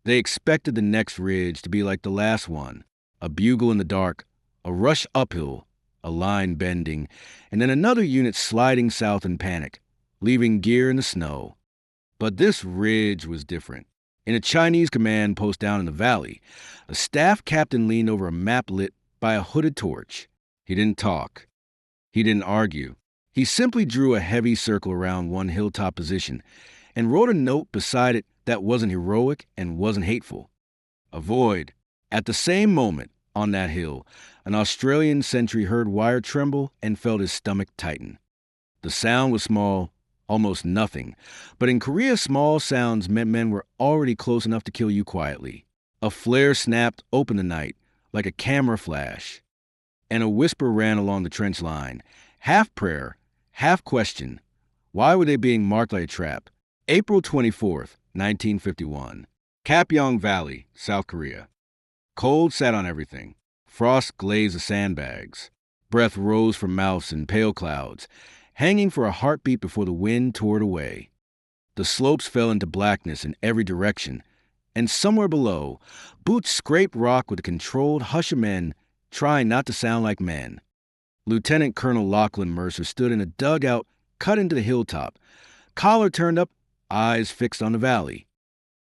They expected the next ridge to be like the last one, a bugle in the dark, a rush uphill, a line bending, and then another unit sliding south in panic, leaving gear in the snow. But this ridge was different. In a Chinese command post down in the valley, a staff captain leaned over a map lit by a hooded torch. He didn't talk. He didn't argue. He simply drew a heavy circle around one hilltop position and wrote a note beside it that wasn't heroic and wasn't hateful. Avoid. At the same moment, on that hill, an Australian sentry heard wire tremble and felt his stomach tighten. The sound was small, almost nothing, but in Korea, small sounds meant men were already close enough to kill you quietly. A flare snapped open the night, like a camera flash, and a whisper ran along the trench line, half prayer, half question. Why were they being marked like a trap? April 24th, 1951. Kapyong Valley, South Korea. Cold sat on everything. Frost glazed the sandbags. Breath rose from mouths in pale clouds, hanging for a heartbeat before the wind tore it away. The slopes fell into blackness in every direction, and somewhere below, boots scraped rock with a controlled hush of men trying not to sound like men. Lieutenant Colonel Lachlan Mercer stood in a dugout cut into the hilltop, collar turned up, eyes fixed on the valley.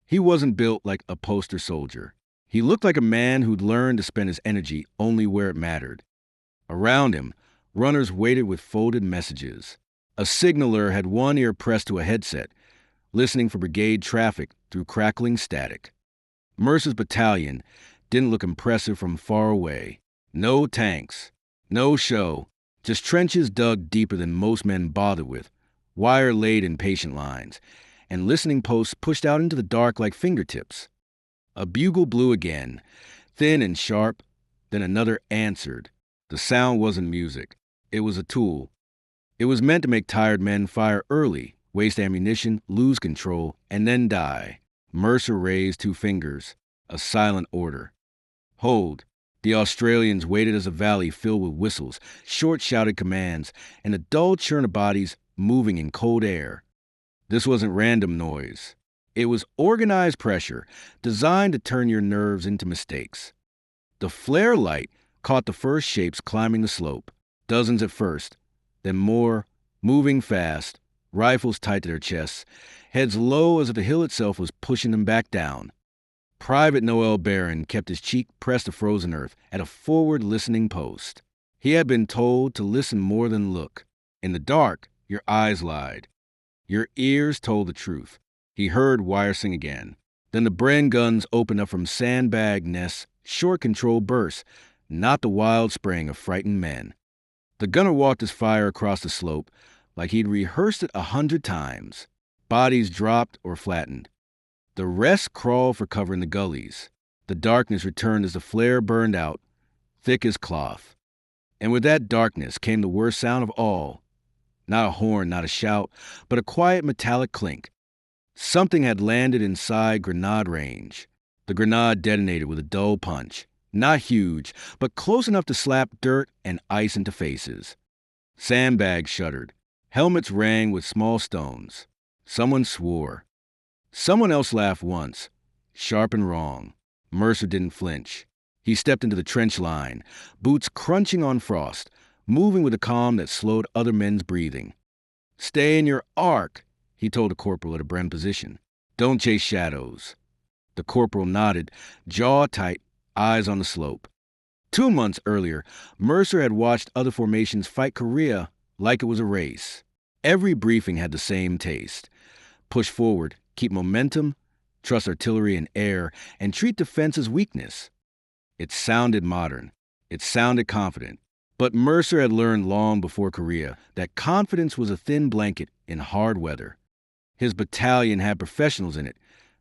He wasn't built like a poster soldier. He looked like a man who'd learned to spend his energy only where it mattered. Around him, runners waited with folded messages. A signaler had one ear pressed to a headset, listening for brigade traffic through crackling static. Mercer's battalion didn't look impressive from far away. No tanks, no show, just trenches dug deeper than most men bothered with, wire laid in patient lines, and listening posts pushed out into the dark like fingertips. A bugle blew again, thin and sharp, then another answered. The sound wasn't music. It was a tool. It was meant to make tired men fire early, waste ammunition, lose control, and then die. Mercer raised two fingers, a silent order. Hold. The Australians waited as a valley filled with whistles, short shouted commands, and a dull churn of bodies moving in cold air. This wasn't random noise. It was organized pressure, designed to turn your nerves into mistakes. The flare light caught the first shapes climbing the slope, dozens at first, then more, moving fast, rifles tight to their chests, heads low as if the hill itself was pushing them back down. Private Noel Barron kept his cheek pressed to frozen earth at a forward listening post. He had been told to listen more than look. In the dark, your eyes lied. Your ears told the truth. He heard wire sing again. Then the Bren guns opened up from sandbag nests, short control bursts, not the wild spraying of frightened men. The gunner walked his fire across the slope like he'd rehearsed it 100 times. Bodies dropped or flattened. The rest crawled for cover in the gullies. The darkness returned as the flare burned out, thick as cloth. And with that darkness came the worst sound of all. Not a horn, not a shout, but a quiet metallic clink. Something had landed inside grenade range. The grenade detonated with a dull punch. Not huge, but close enough to slap dirt and ice into faces. Sandbags shuddered. Helmets rang with small stones. Someone swore. Someone else laughed once, sharp and wrong. Mercer didn't flinch. He stepped into the trench line, boots crunching on frost, moving with a calm that slowed other men's breathing. Stay in your arc, he told a corporal at a Bren position. Don't chase shadows. The corporal nodded, jaw tight, eyes on the slope. 2 months earlier, Mercer had watched other formations fight Korea like it was a race. Every briefing had the same taste. Push forward, keep momentum, trust artillery and air, and treat defense as weakness. It sounded modern. It sounded confident. But Mercer had learned long before Korea that confidence was a thin blanket in hard weather. His battalion had professionals in it,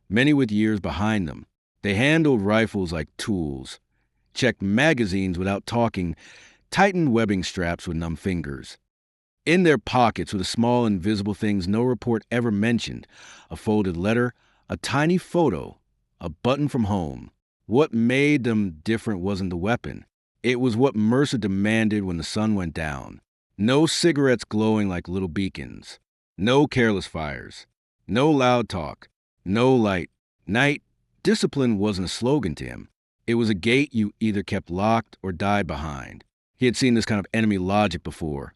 many with years behind them. They handled rifles like tools, checked magazines without talking, tightened webbing straps with numb fingers. In their pockets were the small invisible things no report ever mentioned: a folded letter, a tiny photo, a button from home. What made them different wasn't the weapon. It was what Mercer demanded when the sun went down. No cigarettes glowing like little beacons. No careless fires. No loud talk. No light. Night, Discipline wasn't a slogan to him. It was a gate you either kept locked or died behind. He had seen this kind of enemy logic before.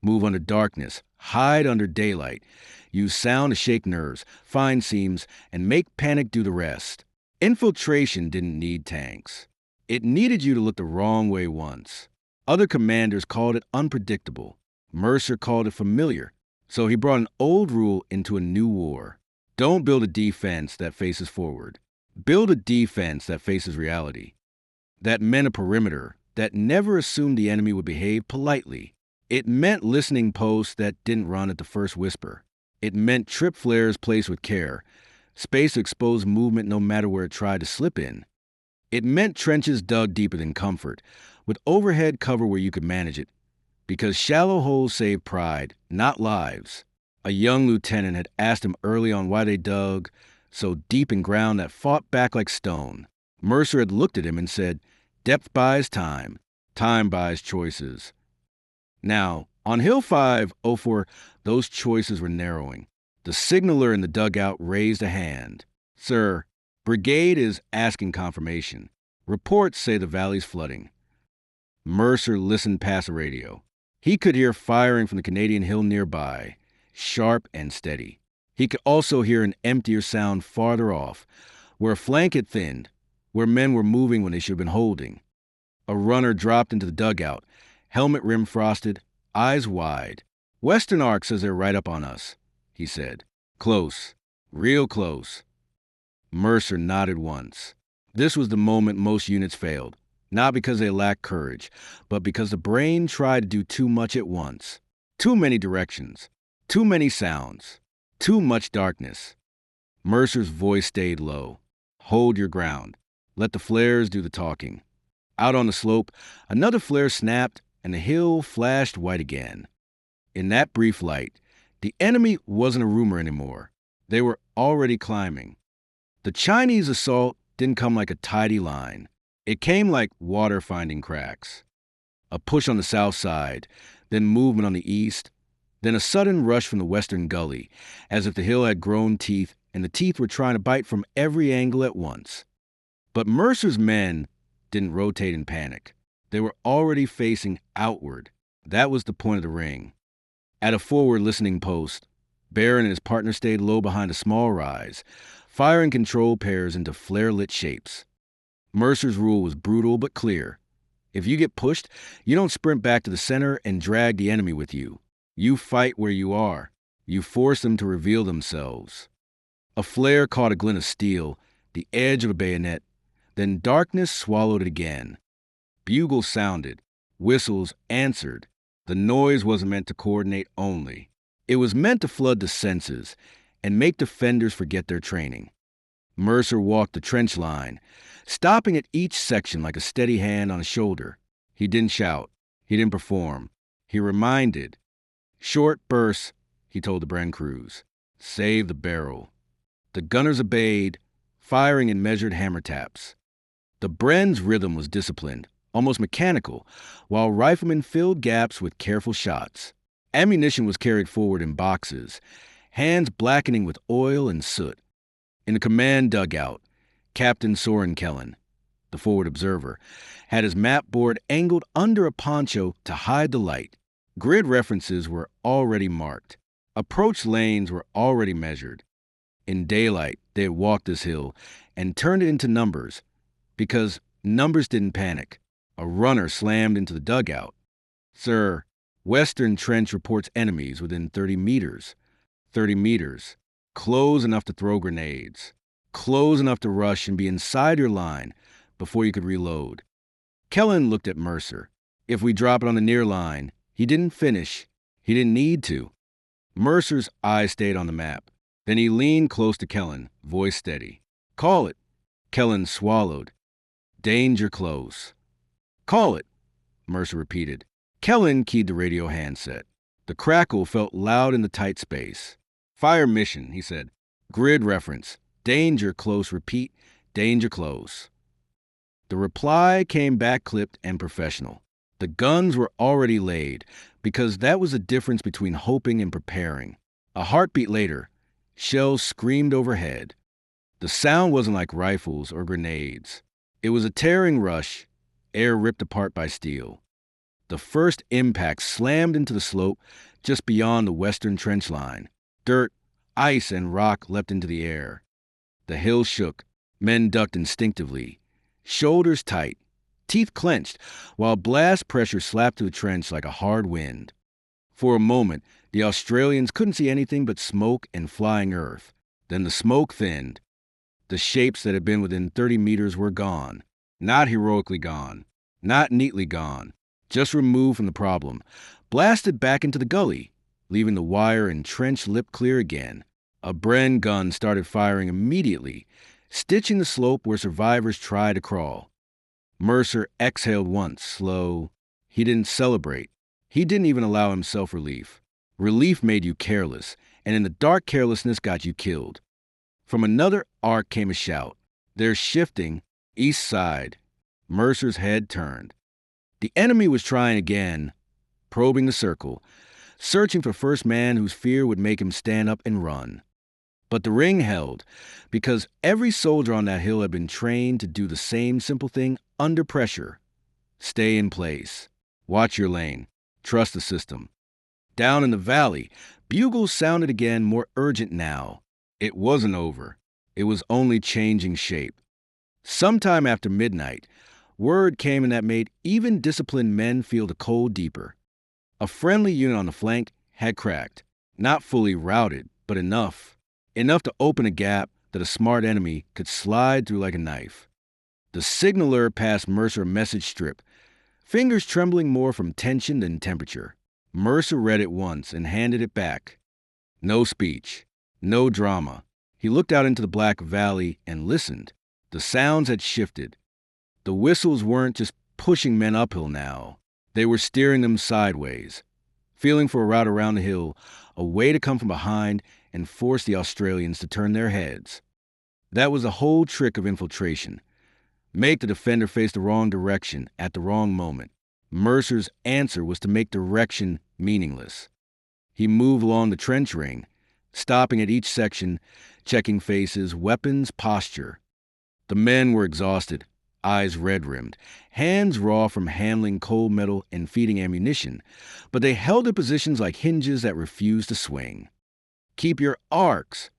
Move under darkness, hide under daylight, use sound to shake nerves, find seams, and make panic do the rest. Infiltration didn't need tanks. It needed you to look the wrong way once. Other commanders called it unpredictable. Mercer called it familiar. So he brought an old rule into a new war. Don't build a defense that faces forward. Build a defense that faces reality. That meant a perimeter that never assumed the enemy would behave politely. It meant listening posts that didn't run at the first whisper. It meant trip flares placed with care, space to expose movement no matter where it tried to slip in. It meant trenches dug deeper than comfort, with overhead cover where you could manage it, because shallow holes save pride, not lives. A young lieutenant had asked him early on why they dug so deep in ground that fought back like stone. Mercer had looked at him and said, "Depth buys time. Time buys choices." Now, on Hill 504, those choices were narrowing. The signaler in the dugout raised a hand. "Sir, brigade is asking confirmation. Reports say the valley's flooding." Mercer listened past the radio. He could hear firing from the Canadian hill nearby, sharp and steady. He could also hear an emptier sound farther off, where a flank had thinned, where men were moving when they should have been holding. A runner dropped into the dugout, helmet rim frosted, eyes wide. "Western Arc says they're right up on us," he said. "Close. Real close." Mercer nodded once. This was the moment most units failed, not because they lacked courage, but because the brain tried to do too much at once. Too many directions, too many sounds, too much darkness. Mercer's voice stayed low. "Hold your ground. Let the flares do the talking." Out on the slope, another flare snapped, and the hill flashed white again. In that brief light, the enemy wasn't a rumor anymore. They were already climbing. The Chinese assault didn't come like a tidy line. It came like water finding cracks. A push on the south side, then movement on the east, then a sudden rush from the western gully, as if the hill had grown teeth and the teeth were trying to bite from every angle at once. But Mercer's men didn't rotate in panic. They were already facing outward. That was the point of the ring. At a forward listening post, Barron and his partner stayed low behind a small rise, firing control pairs into flare-lit shapes. Mercer's rule was brutal but clear. If you get pushed, you don't sprint back to the center and drag the enemy with you. You fight where you are. You force them to reveal themselves. A flare caught a glint of steel, the edge of a bayonet. Then darkness swallowed it again. Bugles sounded. Whistles answered. The noise wasn't meant to coordinate only. It was meant to flood the senses and make defenders forget their training. Mercer walked the trench line, stopping at each section like a steady hand on a shoulder. He didn't shout. He didn't perform. He reminded. "Short bursts," he told the Bren crews. "Save the barrel." The gunners obeyed, firing in measured hammer taps. The Bren's rhythm was disciplined, almost mechanical, while riflemen filled gaps with careful shots. Ammunition was carried forward in boxes, hands blackening with oil and soot. In the command dugout, Captain Soren Kellen, the forward observer, had his map board angled under a poncho to hide the light. Grid references were already marked. Approach lanes were already measured. In daylight, they had walked this hill and turned it into numbers, because numbers didn't panic. A runner slammed into the dugout. "Sir, Western Trench reports enemies within 30 meters. 30 meters. Close enough to throw grenades. Close enough to rush and be inside your line before you could reload." Kellen looked at Mercer. If we drop it on the near line, he didn't finish. He didn't need to. Mercer's eyes stayed on the map. Then he leaned close to Kellen, voice steady. "Call it." Kellen swallowed. "Danger close." "Call it," Mercer repeated. Kellen keyed the radio handset. The crackle felt loud in the tight space. "Fire mission," he said. "Grid reference. Danger close, repeat. Danger close." The reply came back clipped and professional. The guns were already laid, because that was the difference between hoping and preparing. A heartbeat later, shells screamed overhead. The sound wasn't like rifles or grenades. It was a tearing rush, air ripped apart by steel. The first impact slammed into the slope just beyond the western trench line. Dirt, ice, and rock leapt into the air. The hill shook. Men ducked instinctively, shoulders tight, teeth clenched, while blast pressure slapped through the trench like a hard wind. For a moment, the Australians couldn't see anything but smoke and flying earth. Then the smoke thinned. The shapes that had been within 30 meters were gone. Not heroically gone. Not neatly gone. Just removed from the problem. Blasted back into the gully, leaving the wire and trench lip clear again. A Bren gun started firing immediately, stitching the slope where survivors tried to crawl. Mercer exhaled once, slow. He didn't celebrate. He didn't even allow himself relief. Relief made you careless, and in the dark carelessness got you killed. From another arc came a shout. They're shifting, east side. Mercer's head turned. The enemy was trying again, probing the circle, searching for first man whose fear would make him stand up and run. But the ring held, because every soldier on that hill had been trained to do the same simple thing under pressure. Stay in place. Watch your lane. Trust the system. Down in the valley, bugles sounded again, more urgent now. It wasn't over. It was only changing shape. Sometime after midnight, word came in that made even disciplined men feel the cold deeper. A friendly unit on the flank had cracked. Not fully routed, but enough. Enough to open a gap that a smart enemy could slide through like a knife. The signaler passed Mercer a message strip, fingers trembling more from tension than temperature. Mercer read it once and handed it back. No speech. No drama. He looked out into the black valley and listened. The sounds had shifted. The whistles weren't just pushing men uphill now. They were steering them sideways, feeling for a route around the hill, a way to come from behind and force the Australians to turn their heads. That was the whole trick of infiltration. Make the defender face the wrong direction at the wrong moment. Mercer's answer was to make direction meaningless. He moved along the trench ring, stopping at each section, checking faces, weapons, posture. The men were exhausted, eyes red-rimmed, hands raw from handling cold metal and feeding ammunition, but they held their positions like hinges that refused to swing. Keep your arcs,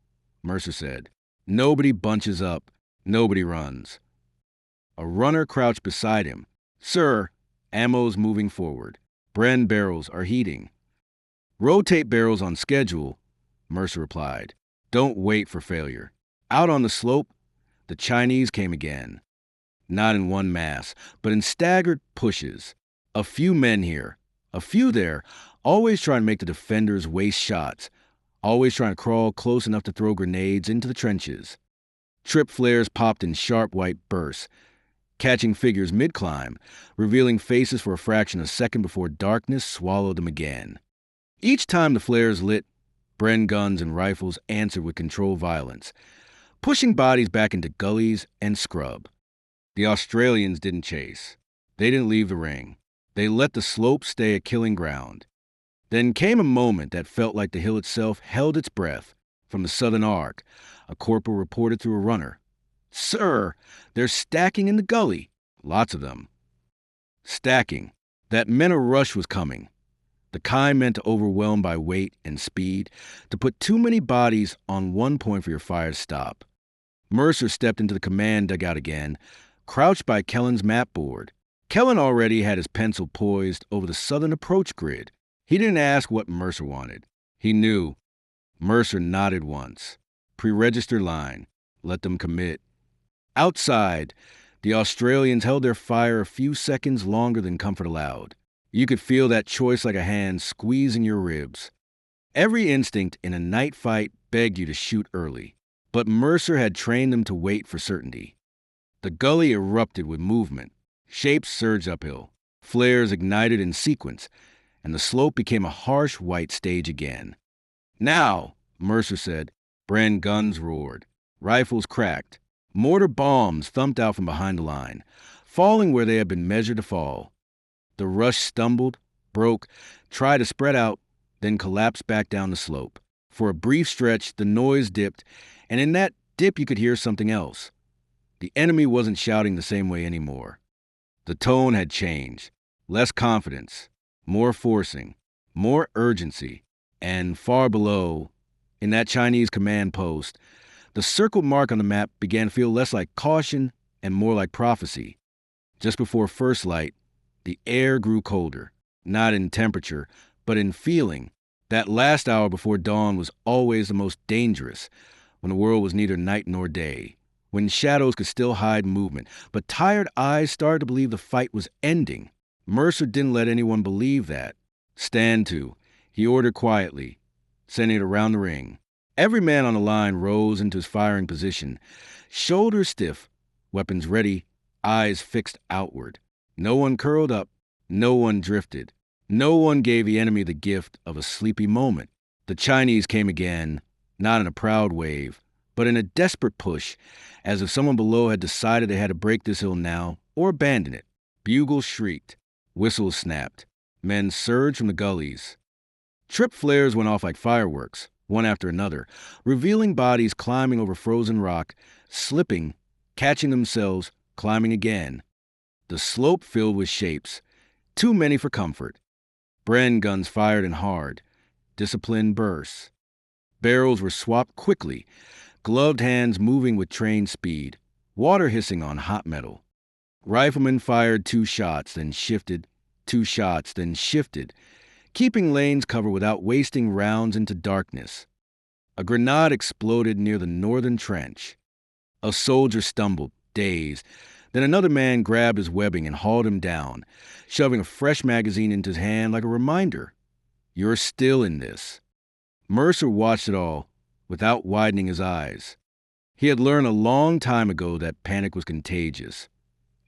Mercer said. Nobody bunches up. Nobody runs. A runner crouched beside him. Sir, ammo's moving forward. Bren barrels are heating. Rotate barrels on schedule, Mercer replied. Don't wait for failure. Out on the slope, the Chinese came again. Not in one mass, but in staggered pushes. A few men here, a few there, always trying to make the defenders waste shots, always trying to crawl close enough to throw grenades into the trenches. Trip flares popped in sharp white bursts, catching figures mid-climb, revealing faces for a fraction of a second before darkness swallowed them again. Each time the flares lit, Bren guns and rifles answered with controlled violence, pushing bodies back into gullies and scrub. The Australians didn't chase. They didn't leave the ring. They let the slope stay a killing ground. Then came a moment that felt like the hill itself held its breath. From the southern arc, a corporal reported through a runner. Sir, they're stacking in the gully. Lots of them. Stacking. That meant a rush was coming. The kind meant to overwhelm by weight and speed, to put too many bodies on one point for your fire to stop. Mercer stepped into the command dugout again, crouched by Kellen's map board. Kellen already had his pencil poised over the southern approach grid. He didn't ask what Mercer wanted. He knew. Mercer nodded once. Pre-register line. Let them commit. Outside, the Australians held their fire a few seconds longer than comfort allowed. You could feel that choice like a hand squeezing your ribs. Every instinct in a night fight begged you to shoot early, but Mercer had trained them to wait for certainty. The gully erupted with movement. Shapes surged uphill. Flares ignited in sequence, and the slope became a harsh white stage again. Now, Mercer said. Bren guns roared. Rifles cracked. Mortar bombs thumped out from behind the line, falling where they had been measured to fall. The rush stumbled, broke, tried to spread out, then collapsed back down the slope. For a brief stretch, the noise dipped, and in that dip, you could hear something else. The enemy wasn't shouting the same way anymore. The tone had changed. Less confidence, more forcing, more urgency, and far below, in that Chinese command post, the circled mark on the map began to feel less like caution and more like prophecy. Just before first light, the air grew colder, not in temperature, but in feeling. That last hour before dawn was always the most dangerous, when the world was neither night nor day, when shadows could still hide movement, but tired eyes started to believe the fight was ending. Mercer didn't let anyone believe that. Stand to, he ordered quietly, sending it around the ring. Every man on the line rose into his firing position, shoulders stiff, weapons ready, eyes fixed outward. No one curled up, no one drifted. No one gave the enemy the gift of a sleepy moment. The Chinese came again, not in a proud wave, but in a desperate push, as if someone below had decided they had to break this hill now or abandon it. Bugles shrieked, whistles snapped, men surged from the gullies. Trip flares went off like fireworks, one after another, revealing bodies climbing over frozen rock, slipping, catching themselves, climbing again. The slope filled with shapes, too many for comfort. Bren guns fired in hard, disciplined bursts. Barrels were swapped quickly, gloved hands moving with trained speed, water hissing on hot metal. Riflemen fired 2 shots, then shifted, 2 shots, then shifted, keeping lanes covered without wasting rounds into darkness. A grenade exploded near the northern trench. A soldier stumbled, dazed. Then another man grabbed his webbing and hauled him down, shoving a fresh magazine into his hand like a reminder. You're still in this. Mercer watched it all, without widening his eyes. He had learned a long time ago that panic was contagious.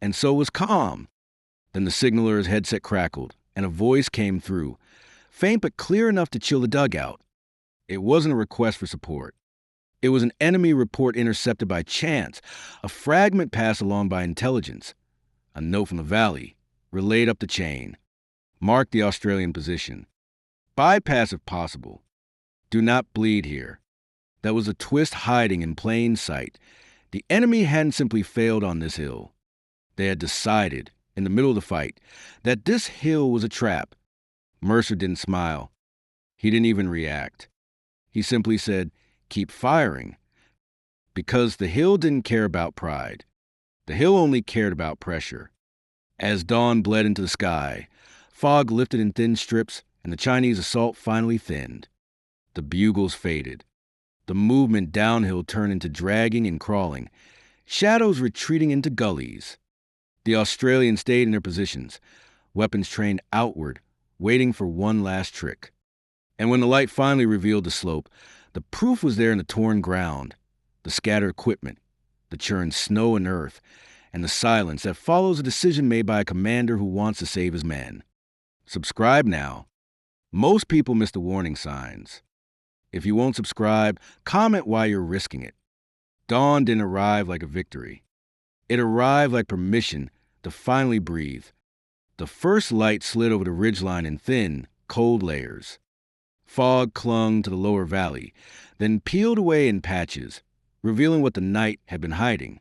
And so was calm. Then the signaler's headset crackled, and a voice came through, faint but clear enough to chill the dugout. It wasn't a request for support. It was an enemy report intercepted by chance, a fragment passed along by intelligence, a note from the valley, relayed up the chain. Mark the Australian position. Bypass if possible. Do not bleed here. That was a twist hiding in plain sight. The enemy hadn't simply failed on this hill. They had decided, in the middle of the fight, that this hill was a trap. Mercer didn't smile. He didn't even react. He simply said, "Keep firing." Because the hill didn't care about pride. The hill only cared about pressure. As dawn bled into the sky, fog lifted in thin strips, and the Chinese assault finally thinned. The bugles faded. The movement downhill turned into dragging and crawling, shadows retreating into gullies. The Australians stayed in their positions, weapons trained outward, waiting for one last trick. And when the light finally revealed the slope, the proof was there in the torn ground, the scattered equipment, the churned snow and earth, and the silence that follows a decision made by a commander who wants to save his men. Subscribe now. Most people miss the warning signs. If you won't subscribe, comment why you're risking it. Dawn didn't arrive like a victory. It arrived like permission to finally breathe. The first light slid over the ridgeline in thin, cold layers. Fog clung to the lower valley, then peeled away in patches, revealing what the night had been hiding.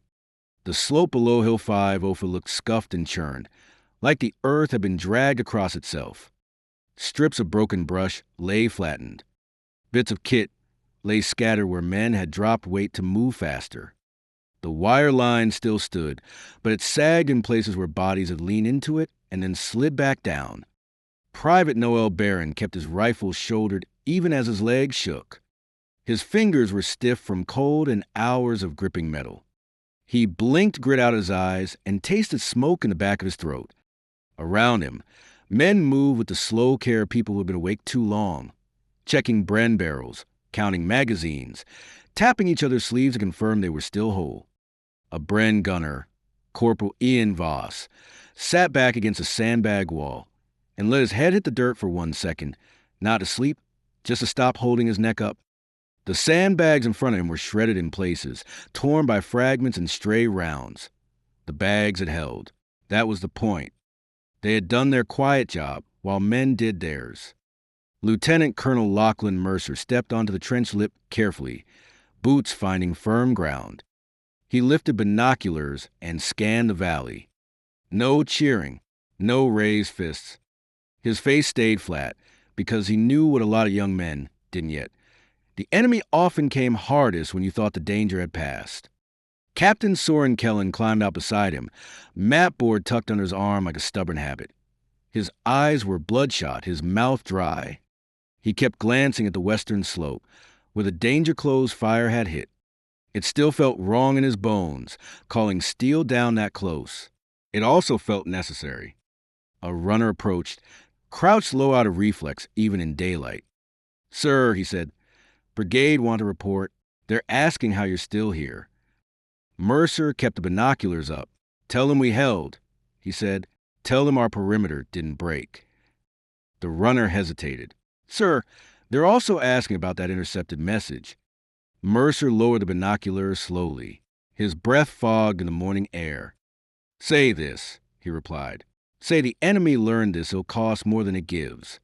The slope below Hill 5 looked scuffed and churned, like the earth had been dragged across itself. Strips of broken brush lay flattened. Bits of kit lay scattered where men had dropped weight to move faster. The wire line still stood, but it sagged in places where bodies had leaned into it and then slid back down. Private Noel Barron kept his rifle shouldered even as his legs shook. His fingers were stiff from cold and hours of gripping metal. He blinked grit out of his eyes and tasted smoke in the back of his throat. Around him, men moved with the slow care of people who had been awake too long, checking Bren barrels, counting magazines, tapping each other's sleeves to confirm they were still whole. A Bren gunner, Corporal Ian Voss, sat back against a sandbag wall and let his head hit the dirt for 1 second, not to sleep, just to stop holding his neck up. The sandbags in front of him were shredded in places, torn by fragments and stray rounds. The bags had held. That was the point. They had done their quiet job, while men did theirs. Lieutenant Colonel Lachlan Mercer stepped onto the trench lip carefully, boots finding firm ground. He lifted binoculars and scanned the valley. No cheering, no raised fists. His face stayed flat because he knew what a lot of young men didn't yet. The enemy often came hardest when you thought the danger had passed. Captain Soren Kellen climbed out beside him, map board tucked under his arm like a stubborn habit. His eyes were bloodshot, his mouth dry. He kept glancing at the western slope, where the danger-closed fire had hit. It still felt wrong in his bones, calling steel down that close. It also felt necessary. A runner approached, crouched low out of reflex, even in daylight. "Sir," he said, "Brigade want to report. They're asking how you're still here." Mercer kept the binoculars up. "Tell them we held," he said. "Tell them our perimeter didn't break." The runner hesitated. "Sir, they're also asking about that intercepted message." Mercer lowered the binoculars slowly. His breath fogged in the morning air. "Say this," he replied. "Say the enemy learned this, it'll cost more than it gives."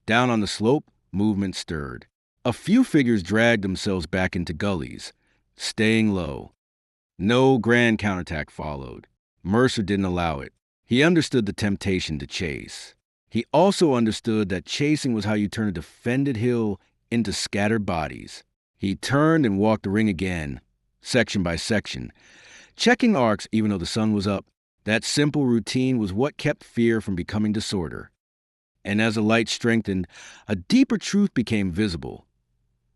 Down on the slope, movement stirred. A few figures dragged themselves back into gullies, staying low. No grand counterattack followed. Mercer didn't allow it. He understood the temptation to chase. He also understood that chasing was how you turn a defended hill into scattered bodies. He turned and walked the ring again, section by section, checking arcs even though the sun was up. That simple routine was what kept fear from becoming disorder. And as the light strengthened, a deeper truth became visible.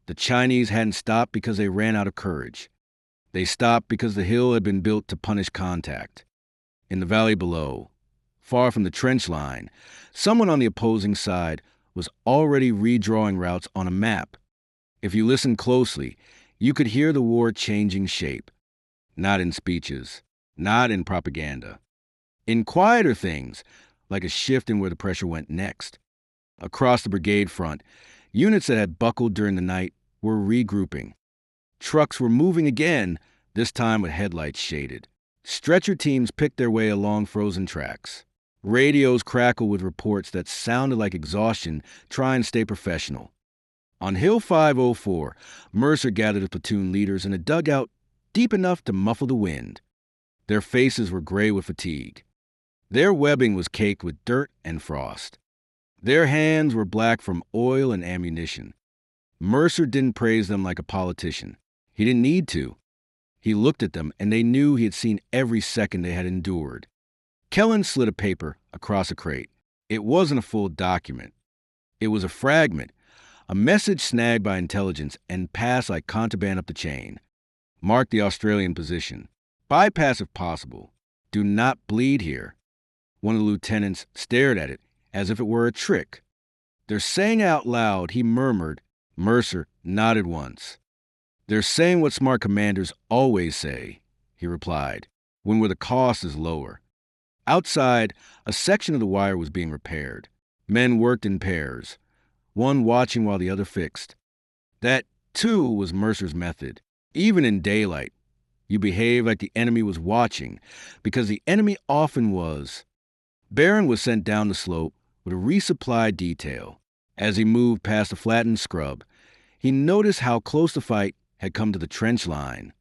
The Chinese hadn't stopped because they ran out of courage. They stopped because the hill had been built to punish contact. In the valley below, far from the trench line, someone on the opposing side was already redrawing routes on a map. If you listened closely, you could hear the war changing shape. Not in speeches, not in propaganda. In quieter things, like a shift in where the pressure went next. Across the brigade front, units that had buckled during the night were regrouping. Trucks were moving again, this time with headlights shaded. Stretcher teams picked their way along frozen tracks. Radios crackled with reports that sounded like exhaustion, trying to stay professional. On Hill 504, Mercer gathered his platoon leaders in a dugout deep enough to muffle the wind. Their faces were gray with fatigue. Their webbing was caked with dirt and frost. Their hands were black from oil and ammunition. Mercer didn't praise them like a politician. He didn't need to. He looked at them, and they knew he had seen every second they had endured. Kellen slid a paper across a crate. It wasn't a full document. It was a fragment, a message snagged by intelligence and passed like contraband up the chain. Mark the Australian position. Bypass if possible. Do not bleed here. One of the lieutenants stared at it as if it were a trick. "They're saying out loud," he murmured. Mercer nodded once. "They're saying what smart commanders always say," he replied, "when where the cost is lower." Outside, a section of the wire was being repaired. Men worked in pairs, one watching while the other fixed. That, too, was Mercer's method. Even in daylight, you behaved like the enemy was watching, because the enemy often was. Barron was sent down the slope with a resupplied detail. As he moved past the flattened scrub, he noticed how close the fight had come to the trench line.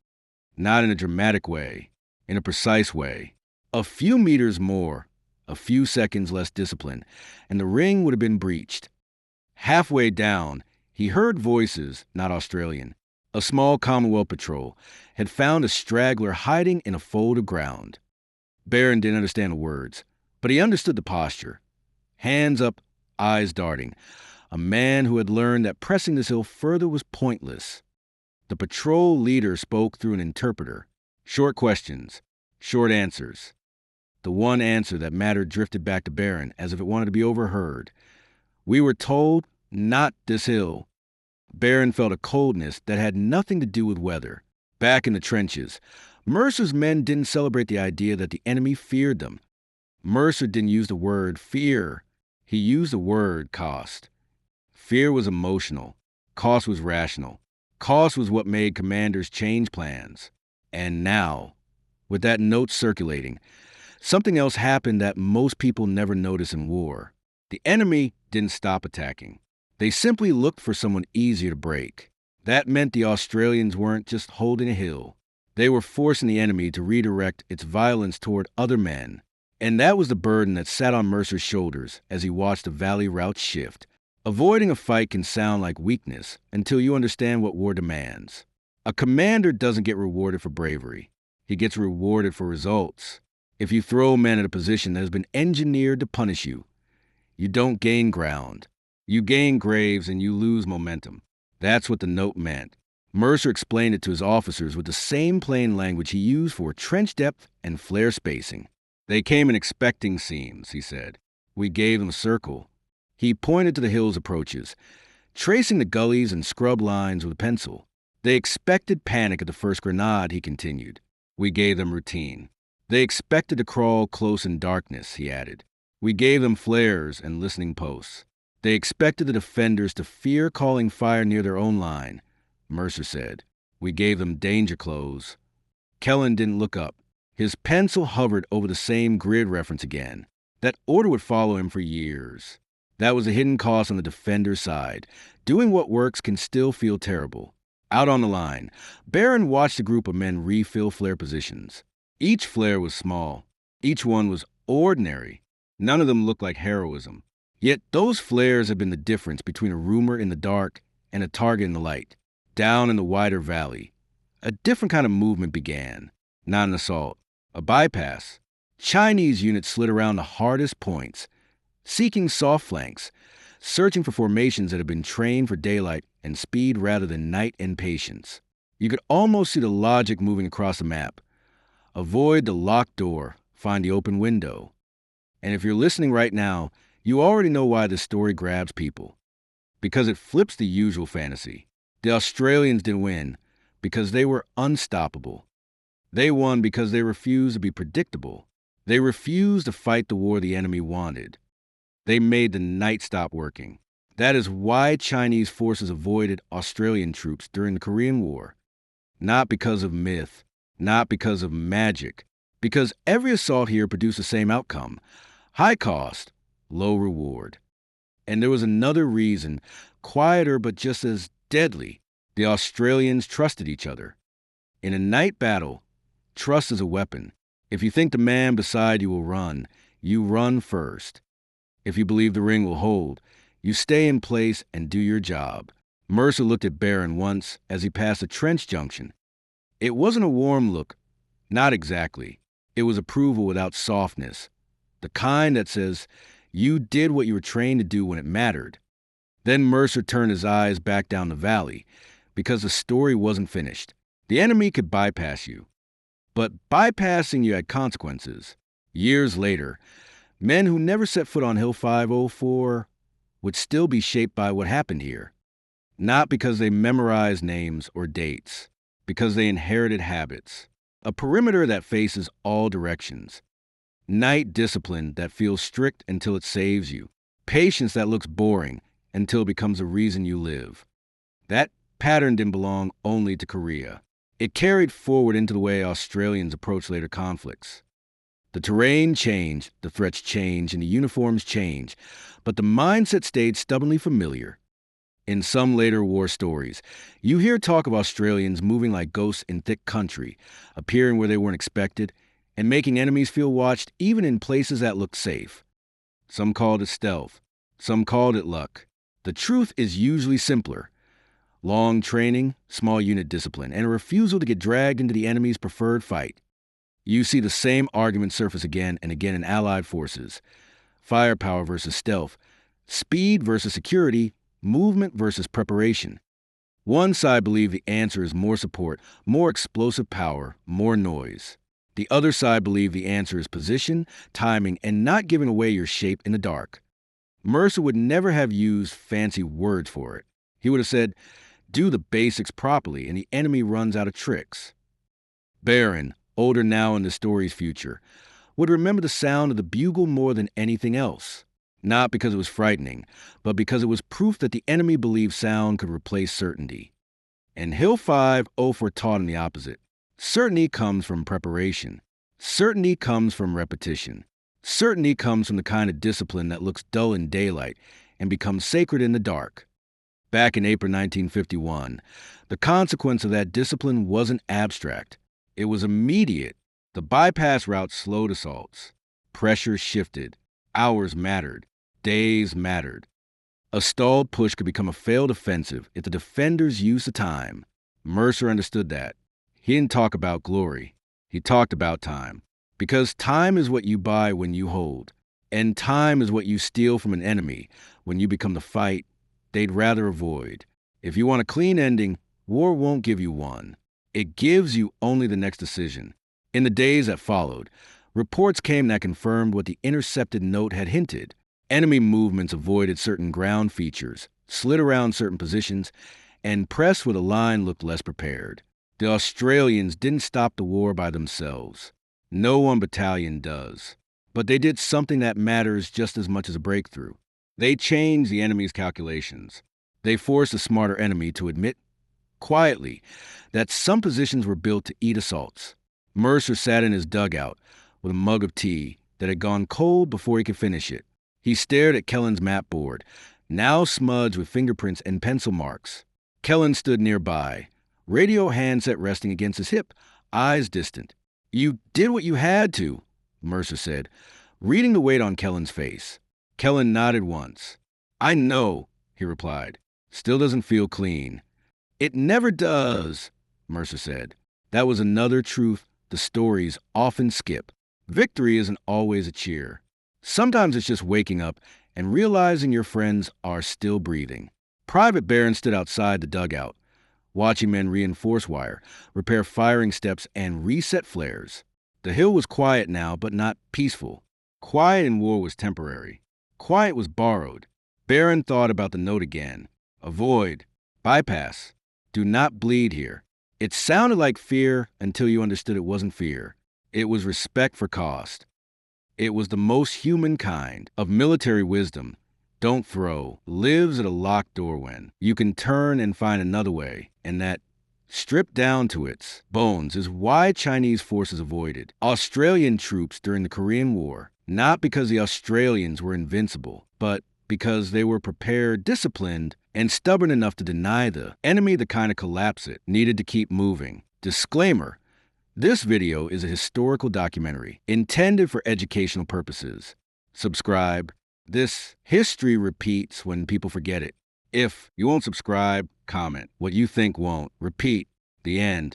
Not in a dramatic way, in a precise way. A few meters more, a few seconds less discipline, and the ring would have been breached. Halfway down, he heard voices, not Australian. A small Commonwealth patrol had found a straggler hiding in a fold of ground. Barron didn't understand the words, but he understood the posture. Hands up, eyes darting. A man who had learned that pressing this hill further was pointless. The patrol leader spoke through an interpreter. Short questions, short answers. The one answer that mattered drifted back to Barron as if it wanted to be overheard. "We were told, not this hill." Barron felt a coldness that had nothing to do with weather. Back in the trenches, Mercer's men didn't celebrate the idea that the enemy feared them. Mercer didn't use the word fear. He used the word cost. Fear was emotional. Cost was rational. Cost was what made commanders change plans. And now, with that note circulating, something else happened that most people never notice in war. The enemy didn't stop attacking. They simply looked for someone easier to break. That meant the Australians weren't just holding a hill. They were forcing the enemy to redirect its violence toward other men. And that was the burden that sat on Mercer's shoulders as he watched the valley route shift. Avoiding a fight can sound like weakness until you understand what war demands. A commander doesn't get rewarded for bravery. He gets rewarded for results. If you throw men at a position that has been engineered to punish you, you don't gain ground. You gain graves and you lose momentum. That's what the note meant. Mercer explained it to his officers with the same plain language he used for trench depth and flare spacing. They came in expecting seams, he said. We gave them a circle. He pointed to the hill's approaches, tracing the gullies and scrub lines with a pencil. They expected panic at the first grenade, he continued. We gave them routine. They expected to crawl close in darkness, he added. We gave them flares and listening posts. They expected the defenders to fear calling fire near their own line, Mercer said. We gave them danger clothes. Kellen didn't look up. His pencil hovered over the same grid reference again. That order would follow him for years. That was a hidden cost on the defender's side. Doing what works can still feel terrible. Out on the line, Barron watched a group of men refill flare positions. Each flare was small. Each one was ordinary. None of them looked like heroism. Yet those flares had been the difference between a rumor in the dark and a target in the light. Down in the wider valley, a different kind of movement began. Not an assault, a bypass. Chinese units slid around the hardest points, seeking soft flanks, searching for formations that had been trained for daylight and speed rather than night and patience. You could almost see the logic moving across the map. Avoid the locked door, find the open window. And if you're listening right now, you already know why this story grabs people. Because it flips the usual fantasy. The Australians didn't win because they were unstoppable. They won because they refused to be predictable. They refused to fight the war the enemy wanted. They made the night stop working. That is why Chinese forces avoided Australian troops during the Korean War. Not because of myth, not because of magic, because every assault here produced the same outcome. High cost, low reward. And there was another reason, quieter but just as deadly. The Australians trusted each other. In a night battle, trust is a weapon. If you think the man beside you will run, you run first. If you believe the ring will hold, you stay in place and do your job. Mercer looked at Barron once as he passed a trench junction. It wasn't a warm look. Not exactly. It was approval without softness. The kind that says, you did what you were trained to do when it mattered. Then Mercer turned his eyes back down the valley, because the story wasn't finished. The enemy could bypass you. But bypassing you had consequences. Years later, men who never set foot on Hill 504 would still be shaped by what happened here. Not because they memorized names or dates, because they inherited habits. A perimeter that faces all directions. Night discipline that feels strict until it saves you. Patience that looks boring until it becomes a reason you live. That pattern didn't belong only to Korea. It carried forward into the way Australians approached later conflicts. The terrain changed, the threats changed, and the uniforms changed, but the mindset stayed stubbornly familiar. In some later war stories, you hear talk of Australians moving like ghosts in thick country, appearing where they weren't expected, and making enemies feel watched even in places that looked safe. Some called it stealth. Some called it luck. The truth is usually simpler. Long training, small unit discipline, and a refusal to get dragged into the enemy's preferred fight. You see the same argument surface again and again in Allied forces. Firepower versus stealth. Speed versus security. Movement versus preparation. One side believes the answer is more support, more explosive power, more noise. The other side believes the answer is position, timing, and not giving away your shape in the dark. Mercer would never have used fancy words for it. He would have said, do the basics properly and the enemy runs out of tricks. Barron, older now in the story's future, would remember the sound of the bugle more than anything else. Not because it was frightening, but because it was proof that the enemy believed sound could replace certainty. And Hill 504 taught him the opposite. Certainty comes from preparation. Certainty comes from repetition. Certainty comes from the kind of discipline that looks dull in daylight and becomes sacred in the dark. back in April 1951. The consequence of that discipline wasn't abstract. It was immediate. The bypass route slowed assaults. Pressure shifted. Hours mattered. Days mattered. A stalled push could become a failed offensive if the defenders used the time. Mercer understood that. He didn't talk about glory. He talked about time. Because time is what you buy when you hold. And time is what you steal from an enemy when you become the fight they'd rather avoid. If you want a clean ending, war won't give you one. It gives you only the next decision. In the days that followed, reports came that confirmed what the intercepted note had hinted. Enemy movements avoided certain ground features, slid around certain positions, and pressed where the line looked less prepared. The Australians didn't stop the war by themselves. No one battalion does. But they did something that matters just as much as a breakthrough. They changed the enemy's calculations. They forced a smarter enemy to admit, quietly, that some positions were built to eat assaults. Mercer sat in his dugout with a mug of tea that had gone cold before he could finish it. He stared at Kellen's map board, now smudged with fingerprints and pencil marks. Kellen stood nearby, radio handset resting against his hip, eyes distant. "You did what you had to," Mercer said, reading the weight on Kellen's face. Kellen nodded once. "I know," he replied. "Still doesn't feel clean." "It never does," Mercer said. That was another truth the stories often skip. Victory isn't always a cheer. Sometimes it's just waking up and realizing your friends are still breathing. Private Barron stood outside the dugout, watching men reinforce wire, repair firing steps, and reset flares. The hill was quiet now, but not peaceful. Quiet in war was temporary. Quiet was borrowed. Barron thought about the note again. Avoid. Bypass. Do not bleed here. It sounded like fear until you understood it wasn't fear. It was respect for cost. It was the most human kind of military wisdom. Don't throw. Lives at a locked door when you can turn and find another way, and that, stripped down to its bones, is why Chinese forces avoided Australian troops during the Korean War, not because the Australians were invincible, but because they were prepared, disciplined, and stubborn enough to deny the enemy the kind of collapse it needed to keep moving. Disclaimer: this video is a historical documentary intended for educational purposes. Subscribe. This history repeats when people forget it. If you won't subscribe, comment. What you think won't. Repeat. The end.